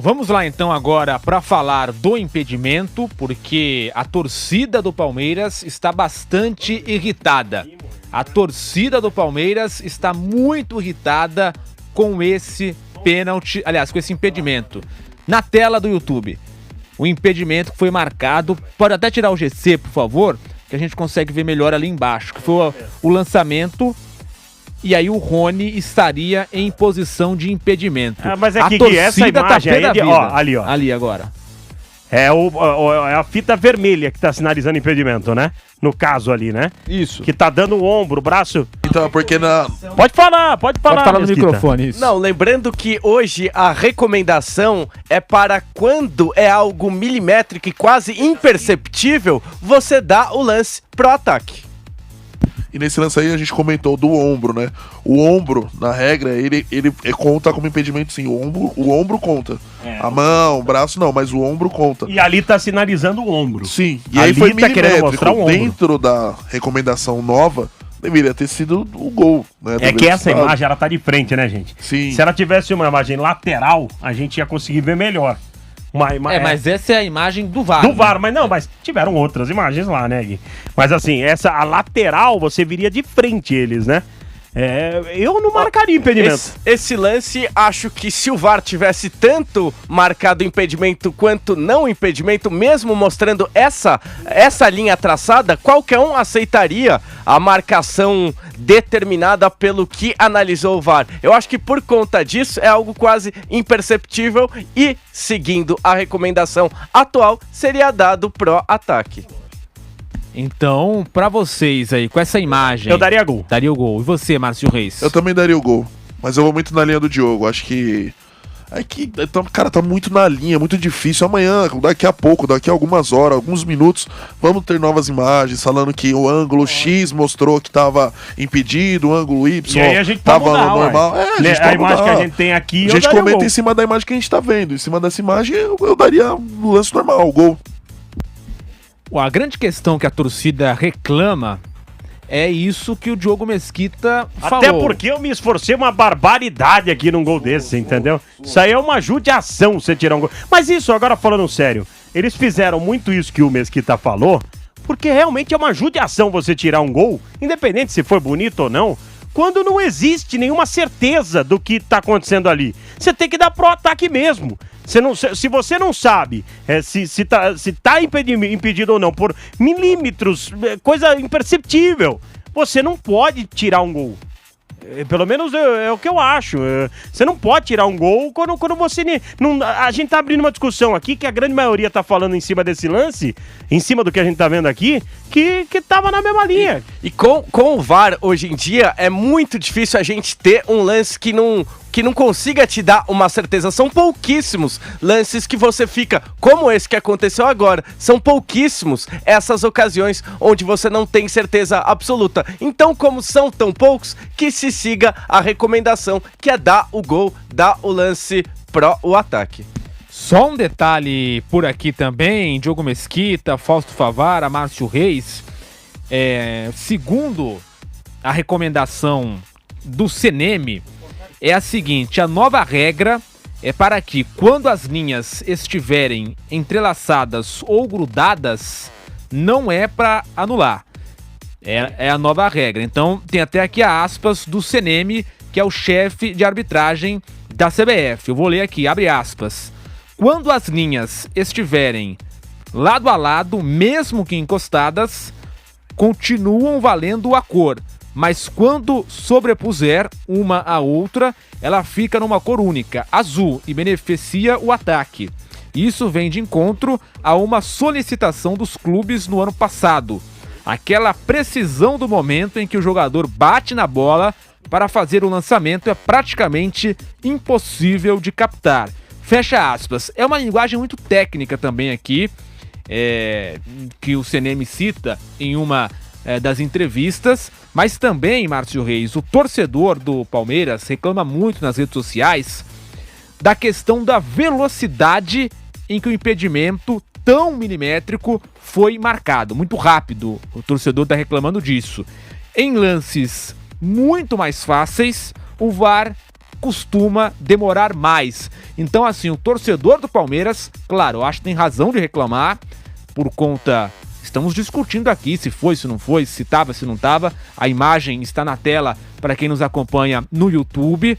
Vamos lá então agora para falar do impedimento, porque a torcida do Palmeiras está bastante irritada. A torcida do Palmeiras está muito irritada com esse pênalti, aliás, com esse impedimento. Na tela do YouTube, o impedimento que foi marcado, pode até tirar o GC, por favor, que a gente consegue ver melhor ali embaixo, que foi o lançamento. E aí o Rony estaria em posição de impedimento. Mas é que essa imagem aí, ali, ó. Ali agora. É a fita vermelha que tá sinalizando impedimento, né? No caso ali, né? Isso. Que tá dando o ombro, o braço. Então, porque na... Pode falar no microfone, isso. Não, lembrando que hoje a recomendação é para quando é algo milimétrico e quase imperceptível, você dá o lance pro ataque. E nesse lance aí a gente comentou do ombro, né? O ombro, na regra, ele conta como impedimento sim. O ombro conta. A mão, o braço não, mas o ombro conta. E ali tá sinalizando o ombro. Sim, e ali aí foi tá querendo mostrar o ombro. Dentro da recomendação nova, deveria ter sido o gol, né? É que essa imagem, ela tá de frente, né, gente? Sim. Se ela tivesse uma imagem lateral, a gente ia conseguir ver melhor. Mas essa é a imagem do VAR. Do VAR, mas tiveram outras imagens lá, né, Gui? Mas assim, a lateral, você viria de frente eles, né? Eu não marcaria impedimento. Esse lance, acho que se o VAR tivesse tanto marcado impedimento quanto não impedimento, mesmo mostrando essa linha traçada, qualquer um aceitaria a marcação determinada pelo que analisou o VAR. Eu acho que por conta disso é algo quase imperceptível e, seguindo a recomendação atual, seria dado pro ataque. Então, pra vocês aí, com essa imagem... Eu daria gol. Daria o gol. E você, Márcio Reis? Eu também daria o gol. Mas eu vou muito na linha do Diogo. Acho que... cara, tá muito na linha, muito difícil. Amanhã, daqui a pouco, daqui a algumas horas, alguns minutos, vamos ter novas imagens falando que o ângulo X mostrou que tava impedido, o ângulo Y e aí a gente tava mudar, normal. A imagem que a gente tem aqui, a gente comenta em cima da imagem que a gente tá vendo. Em cima dessa imagem, eu daria o lance normal, o gol. A grande questão que a torcida reclama é isso que o Diogo Mesquita falou. Até porque eu me esforcei uma barbaridade aqui num gol desse, entendeu? Isso aí é uma judiação você tirar um gol. Mas isso, agora falando sério, eles fizeram muito isso que o Mesquita falou, porque realmente é uma judiação você tirar um gol, independente se foi bonito ou não, quando não existe nenhuma certeza do que tá acontecendo ali. Você tem que dar pro ataque mesmo. Se você não sabe se tá impedido ou não por milímetros, coisa imperceptível, você não pode tirar um gol. Pelo menos é o que eu acho. Você não pode tirar um gol quando você... Não, a gente tá abrindo uma discussão aqui que a grande maioria tá falando em cima desse lance, em cima do que a gente tá vendo aqui, que tava na mesma linha. E com o VAR, hoje em dia, é muito difícil a gente ter um lance que não consiga te dar uma certeza. São pouquíssimos lances que você fica, como esse que aconteceu agora. São pouquíssimos essas ocasiões onde você não tem certeza absoluta. Então, como são tão poucos, que se siga a recomendação, que é dar o gol, dar o lance pro o ataque. Só um detalhe por aqui também, Diogo Mesquita, Fausto Favara, Márcio Reis. Segundo a recomendação do CNM, é a seguinte: a nova regra é para que, quando as linhas estiverem entrelaçadas ou grudadas, não é para anular. É a nova regra. Então, tem até aqui aspas do CNM, que é o chefe de arbitragem da CBF. Eu vou ler aqui, abre aspas. Quando as linhas estiverem lado a lado, mesmo que encostadas, continuam valendo a cor. Mas quando sobrepuser uma a outra, ela fica numa cor única, azul, e beneficia o ataque. Isso vem de encontro a uma solicitação dos clubes no ano passado. Aquela precisão do momento em que o jogador bate na bola para fazer o lançamento é praticamente impossível de captar. Fecha aspas. É uma linguagem muito técnica também aqui, que o CNM cita em uma das entrevistas, mas também, Márcio Reis, o torcedor do Palmeiras reclama muito nas redes sociais da questão da velocidade em que o impedimento tão milimétrico foi marcado, muito rápido. O torcedor está reclamando disso. Em lances muito mais fáceis, o VAR costuma demorar mais. Então, assim, o torcedor do Palmeiras, claro, eu acho que tem razão de reclamar por conta... Estamos discutindo aqui se foi, se não foi, se estava, se não estava. A imagem está na tela para quem nos acompanha no YouTube.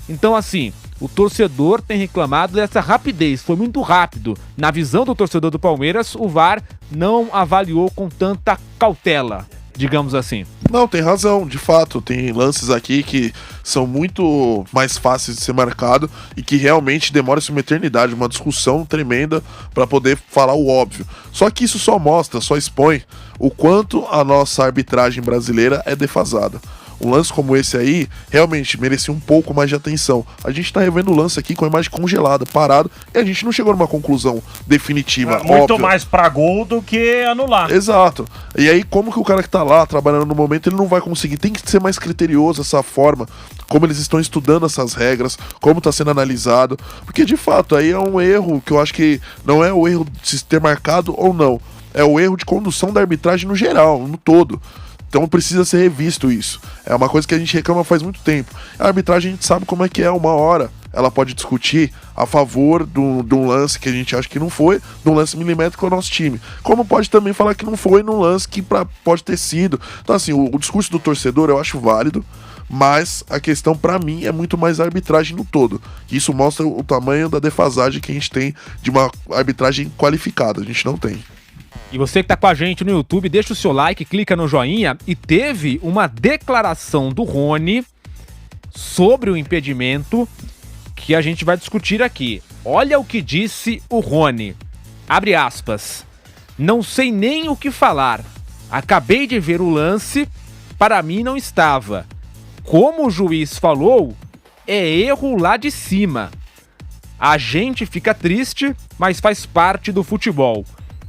Então, assim, o torcedor tem reclamado dessa rapidez. Foi muito rápido. Na visão do torcedor do Palmeiras, o VAR não avaliou com tanta cautela, digamos assim. Não, tem razão, de fato. Tem lances aqui que são muito mais fáceis de ser marcado e que realmente demora-se uma eternidade, uma discussão tremenda para poder falar o óbvio. Só que isso só mostra, só expõe o quanto a nossa arbitragem brasileira é defasada. Um lance como esse aí, realmente merecia um pouco mais de atenção. A gente tá revendo o lance aqui com a imagem congelada, parado, e a gente não chegou numa conclusão definitiva, Muito óbvia. mais pra gol do que anular. Exato. E aí, como que o cara que tá lá, trabalhando no momento, ele não vai conseguir? Tem que ser mais criterioso essa forma, como eles estão estudando essas regras, como tá sendo analisado, porque de fato, aí é um erro que eu acho que não é o erro de se ter marcado ou não, é o erro de condução da arbitragem no geral, no todo. Então precisa ser revisto isso. É uma coisa que a gente reclama faz muito tempo. A arbitragem a gente sabe como é que é, uma hora ela pode discutir a favor de um lance que a gente acha que não foi, de um lance milimétrico com o nosso time. Como pode também falar que não foi num lance que pode ter sido. Então assim, o discurso do torcedor eu acho válido, mas a questão pra mim é muito mais a arbitragem no todo. Isso mostra o tamanho da defasagem que a gente tem de uma arbitragem qualificada. A gente não tem. E você que tá com a gente no YouTube, deixa o seu like, clica no joinha. E teve uma declaração do Rony sobre o impedimento que a gente vai discutir aqui. Olha o que disse o Rony. Abre aspas. Não sei nem o que falar. Acabei de ver o lance, para mim não estava. Como o juiz falou, é erro lá de cima. A gente fica triste, mas faz parte do futebol.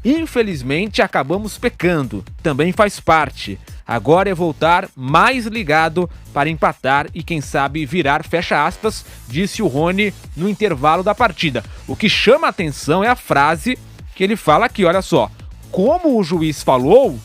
Infelizmente acabamos pecando, também faz parte. Agora é voltar mais ligado para empatar e quem sabe virar, fecha aspas, disse o Rony no intervalo da partida. O que chama a atenção é a frase que ele fala aqui, olha só. Como o juiz falou,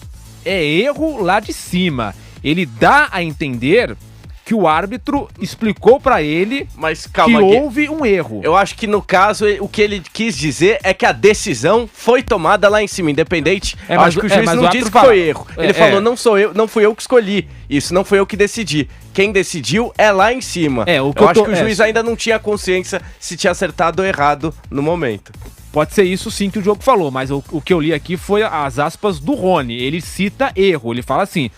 é erro lá de cima. Ele dá a entender que o árbitro explicou pra ele, mas calma, que houve um erro. Eu acho que no caso o que ele quis dizer é que a decisão foi tomada lá em cima, independente. Eu acho que o juiz não disse que foi erro. Ele falou, não fui eu que escolhi. Isso não foi eu que decidi. Quem decidiu é lá em cima. Eu acho que o juiz ainda não tinha consciência se tinha acertado ou errado no momento. Pode ser isso sim que o Diogo falou, mas o que eu li aqui foi as aspas do Rony. Ele cita erro, ele fala assim...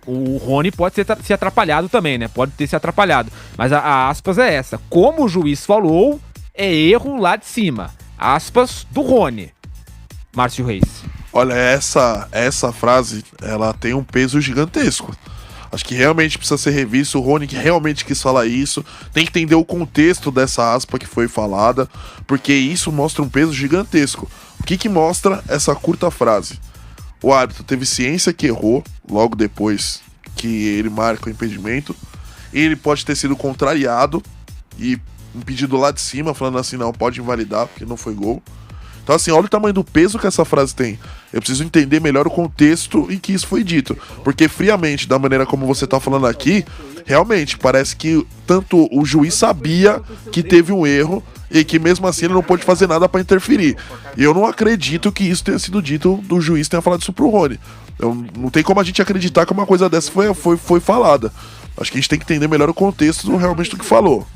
o Rony pode ter se atrapalhado também, né? Pode ter se atrapalhado. Mas a aspas é essa. Como o juiz falou, é erro lá de cima. Aspas do Rony. Márcio Reis. Olha, essa frase, ela tem um peso gigantesco. Acho que realmente precisa ser revisto. O Rony que realmente quis falar isso. Tem que entender o contexto dessa aspa que foi falada, porque isso mostra um peso gigantesco. O que mostra essa curta frase? O árbitro teve ciência que errou, logo depois que ele marca o impedimento. Ele pode ter sido contrariado e impedido lá de cima, falando assim, não, pode invalidar, porque não foi gol. Então assim, olha o tamanho do peso que essa frase tem. Eu preciso entender melhor o contexto em que isso foi dito. Porque friamente, da maneira como você tá falando aqui, realmente parece que tanto o juiz sabia que teve um erro e que mesmo assim ele não pôde fazer nada pra interferir. E eu não acredito que isso tenha sido dito, do juiz tenha falado isso pro Rony. Não tem como a gente acreditar que uma coisa dessa foi falada. Acho que a gente tem que entender melhor o contexto realmente do que falou.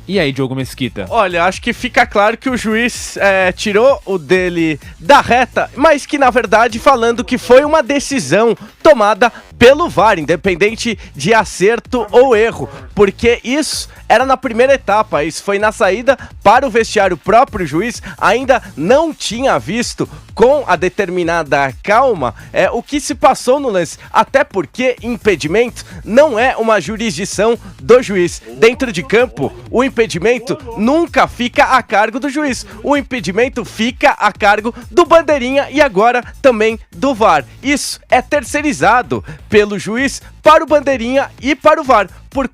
E aí, Diogo Mesquita? Olha, acho que fica claro que o juiz tirou o dele da reta, mas que na verdade falando que foi uma decisão tomada pelo VAR, independente de acerto ou erro, porque isso era na primeira etapa, isso foi na saída para o vestiário. O próprio juiz ainda não tinha visto com a determinada calma o que se passou no lance, até porque impedimento não é uma jurisdição do juiz. Dentro de campo, o impedimento nunca fica a cargo do juiz, o impedimento fica a cargo do bandeirinha e agora também do VAR. Isso é terceirizado pelo juiz para o bandeirinha e para o VAR. Por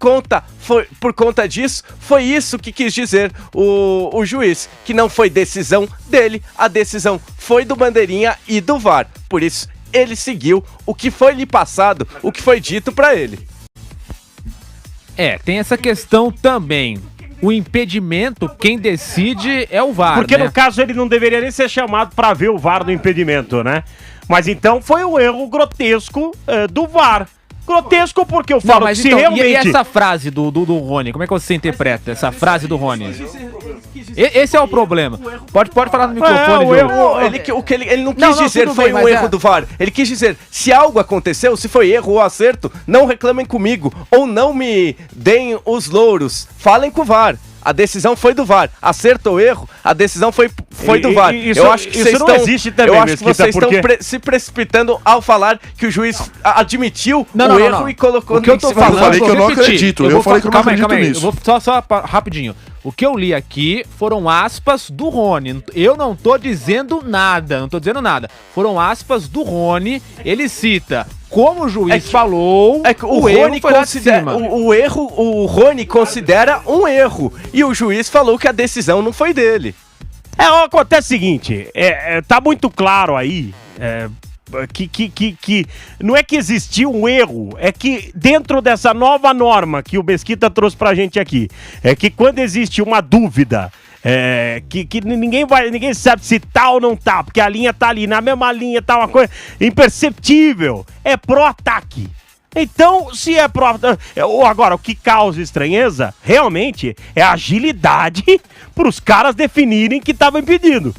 conta disso, foi isso que quis dizer o juiz, que não foi decisão dele, a decisão foi do bandeirinha e do VAR. Por isso, ele seguiu o que foi lhe passado, o que foi dito para ele. Tem essa questão também. O impedimento, quem decide é o VAR, Porque né? no caso ele não deveria nem ser chamado pra ver o VAR do impedimento, né? Mas então foi um erro grotesco do VAR. Grotesco porque eu falo que se então, realmente... E essa frase do Rony, como é que você interpreta essa frase do Rony? Esse é o problema. Pode falar no microfone, Ele não quis dizer foi um erro do VAR. Ele quis dizer, se algo aconteceu, se foi erro ou acerto, não reclamem comigo. Ou não me deem os louros. Falem com o VAR. A decisão foi do VAR. Acerto ou erro, a decisão foi do VAR. Eu acho que vocês não existe também, eu acho que vocês estão se precipitando ao falar que o juiz admitiu o erro e colocou o que eu tô falando. Eu falei que eu não acredito. Eu falei que eu não acredito nisso. Eu vou só rapidinho. O que eu li aqui foram aspas do Rony. Eu não tô dizendo nada. Foram aspas do Rony. Ele cita como o juiz falou. O Rony considera o Rony considera um erro e o juiz falou que a decisão não foi dele. Acontece o seguinte, tá muito claro aí que não é que existiu um erro, é que dentro dessa nova norma que o Mesquita trouxe pra gente aqui, é que quando existe uma dúvida, que ninguém sabe se tá ou não tá, porque a linha tá ali, na mesma linha tá uma coisa imperceptível, é pró-ataque. Então, se é agora, o que causa estranheza, realmente, é a agilidade pros caras definirem que tava impedindo.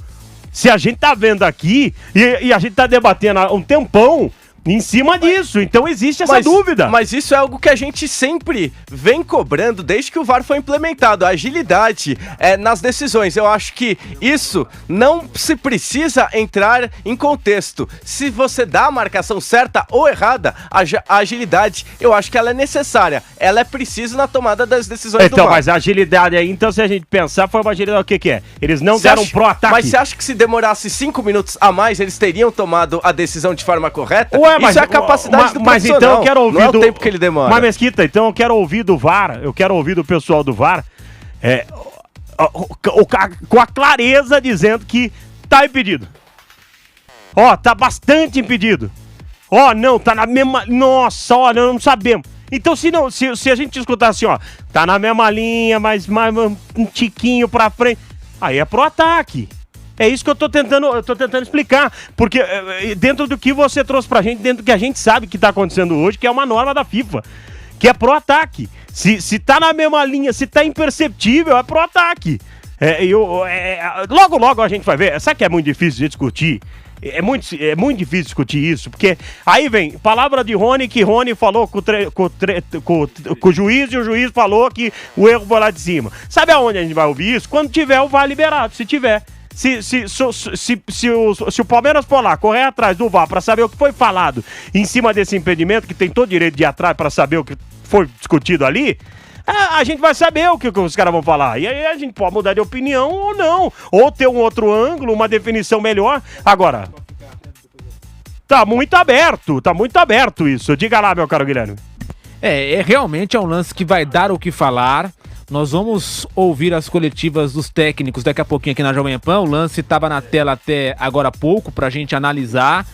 Se a gente tá vendo aqui, e a gente tá debatendo há um tempão em cima disso, então existe essa dúvida. Mas isso é algo que a gente sempre vem cobrando desde que o VAR foi implementado, a agilidade nas decisões. Eu acho que isso não se precisa entrar em contexto. Se você dá a marcação certa ou errada, a agilidade, eu acho que ela é necessária. Ela é precisa na tomada das decisões do VAR. Mas a agilidade aí, então se a gente pensar, foi uma agilidade, o que é? Eles não deram um pró-ataque. Mas você acha que se demorasse 5 minutos a mais, eles teriam tomado a decisão de forma correta? Isso é a capacidade do profissional. Mas então eu quero ouvir não é o tempo que ele demora. Mas, Mesquita, então eu quero ouvir do VAR, eu quero ouvir do pessoal do VAR, com a clareza dizendo que tá impedido. Tá bastante impedido. Não, tá na mesma... Nossa, não sabemos. Então, se a gente escutar assim, tá na mesma linha, mas mais um tiquinho pra frente, aí é pro ataque. É isso que eu tô tentando explicar, porque dentro do que você trouxe pra gente, dentro do que a gente sabe que tá acontecendo hoje, que é uma norma da FIFA, que é pro ataque. Se tá na mesma linha, se tá imperceptível, é pro ataque. Logo a gente vai ver. Sabe que é muito difícil de discutir? É muito difícil discutir isso, porque aí vem palavra de Rony, que Rony falou com o juiz, e o juiz falou que o erro foi lá de cima. Sabe aonde a gente vai ouvir isso? Quando tiver o VAR liberado, se tiver. Se o Palmeiras for lá, correr atrás do VAR para saber o que foi falado em cima desse impedimento, que tem todo o direito de ir atrás para saber o que foi discutido ali, a gente vai saber o que os caras vão falar. E aí a gente pode mudar de opinião ou não. Ou ter um outro ângulo, uma definição melhor. Agora, tá muito aberto isso. Diga lá, meu caro Guilherme. Realmente é um lance que vai dar o que falar. Nós vamos ouvir as coletivas dos técnicos daqui a pouquinho aqui na Jovem Pan. O lance estava na tela até agora há pouco para a gente analisar.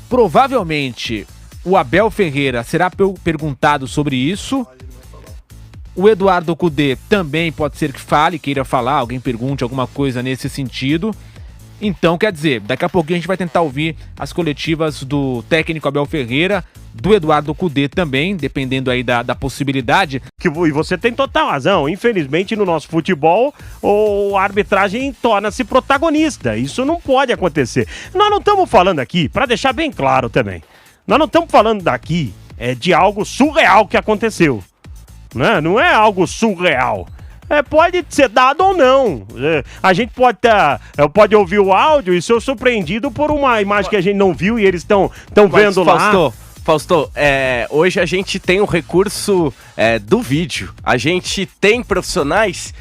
Provavelmente o Abel Ferreira será perguntado sobre isso. O Eduardo Cudê também pode ser que fale, queira falar, alguém pergunte alguma coisa nesse sentido. Então, quer dizer, daqui a pouquinho a gente vai tentar ouvir as coletivas do técnico Abel Ferreira, do Eduardo Cudê também, dependendo aí da possibilidade. E você tem total razão. Infelizmente, no nosso futebol, a arbitragem torna-se protagonista. Isso não pode acontecer. Nós não estamos falando aqui, para deixar bem claro também, nós não estamos falando daqui de algo surreal que aconteceu. Não é algo surreal. Pode ser dado ou não. A gente pode ouvir o áudio e ser surpreendido por uma imagem que a gente não viu e eles estão vendo lá. Fausto, hoje a gente tem um recurso do vídeo. A gente tem profissionais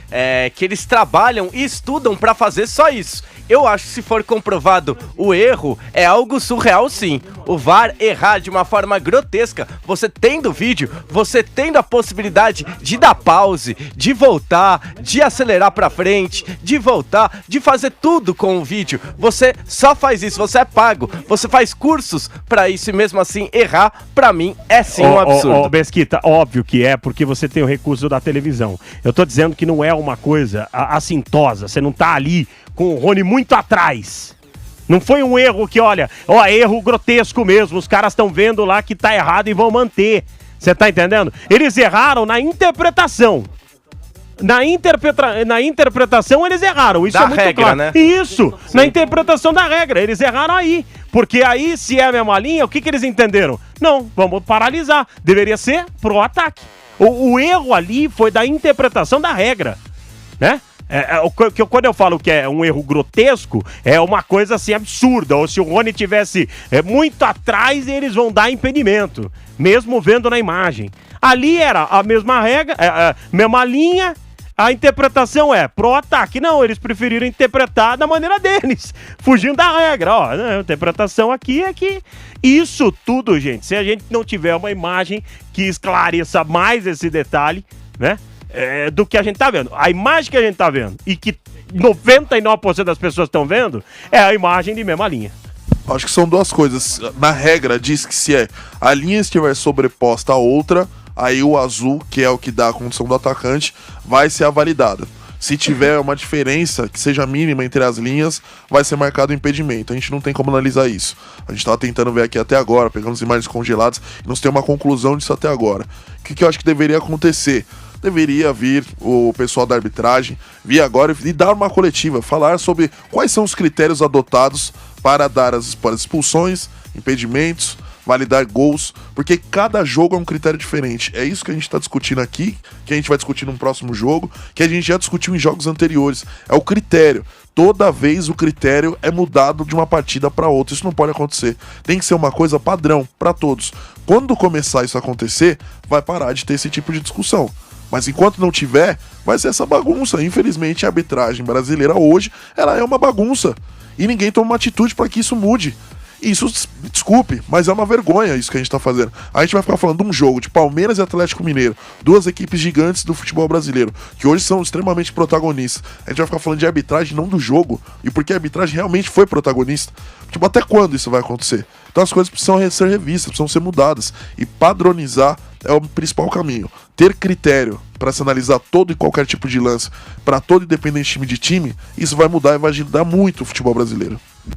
que eles trabalham e estudam para fazer só isso. Eu acho que se for comprovado o erro, é algo surreal sim. O VAR errar de uma forma grotesca, você tendo vídeo, você tendo a possibilidade de dar pause, de voltar, de acelerar pra frente, de voltar, de fazer tudo com o vídeo. Você só faz isso, você é pago, você faz cursos pra isso e mesmo assim errar, pra mim é sim um absurdo. Mesquita, óbvio que porque você tem o recurso da televisão. Eu tô dizendo que não é uma coisa assintosa, você não tá ali com o Rony muito atrás. Não foi um erro que, olha, erro grotesco mesmo, os caras estão vendo lá que tá errado e vão manter. Você tá entendendo? Eles erraram na interpretação. Na interpretação eles erraram, isso da é muito regra, claro. Né? Isso, na interpretação da regra, eles erraram aí. Porque aí, se é a mesma linha, o que eles entenderam? Não, vamos paralisar. Deveria ser pro ataque. O erro ali foi da interpretação da regra, né? Quando eu falo que é um erro grotesco, é uma coisa assim absurda. Ou se o Rony tivesse muito atrás, eles vão dar impedimento, mesmo vendo na imagem. Ali era a mesma regra, mesma linha. A interpretação é pro ataque. Não, eles preferiram interpretar da maneira deles, fugindo da regra. A interpretação aqui é que isso tudo, gente, se a gente não tiver uma imagem que esclareça mais esse detalhe, né, do que a gente tá vendo. A imagem que a gente tá vendo e que 99% das pessoas estão vendo é a imagem de mesma linha. Acho que são duas coisas. Na regra diz que se a linha estiver sobreposta a outra, aí o azul, que é o que dá a condição do atacante, vai ser a validada. Se tiver uma diferença que seja mínima entre as linhas, vai ser marcado o impedimento. A gente não tem como analisar isso. A gente estava tentando ver aqui até agora, pegando as imagens congeladas, e não tem uma conclusão disso até agora. O que eu acho que deveria acontecer? Deveria vir o pessoal da arbitragem, vir agora e dar uma coletiva, falar sobre quais são os critérios adotados para dar as expulsões, impedimentos, validar gols, porque cada jogo é um critério diferente. É isso que a gente está discutindo aqui, que a gente vai discutir num próximo jogo, que a gente já discutiu em jogos anteriores. É o critério. Toda vez o critério é mudado de uma partida para outra. Isso não pode acontecer. Tem que ser uma coisa padrão para todos. Quando começar isso a acontecer, vai parar de ter esse tipo de discussão. Mas enquanto não tiver, vai ser essa bagunça. Infelizmente, a arbitragem brasileira hoje, ela é uma bagunça. E ninguém toma uma atitude para que isso mude. Isso, desculpe, mas é uma vergonha isso que a gente tá fazendo. A gente vai ficar falando de um jogo de Palmeiras e Atlético Mineiro, duas equipes gigantes do futebol brasileiro, que hoje são extremamente protagonistas. A gente vai ficar falando de arbitragem, não do jogo, e porque a arbitragem realmente foi protagonista. Tipo, até quando isso vai acontecer? Então as coisas precisam ser revistas, precisam ser mudadas, e padronizar é o principal caminho. Ter critério para se analisar todo e qualquer tipo de lance, para todo independente time de time, isso vai mudar e vai ajudar muito o futebol brasileiro.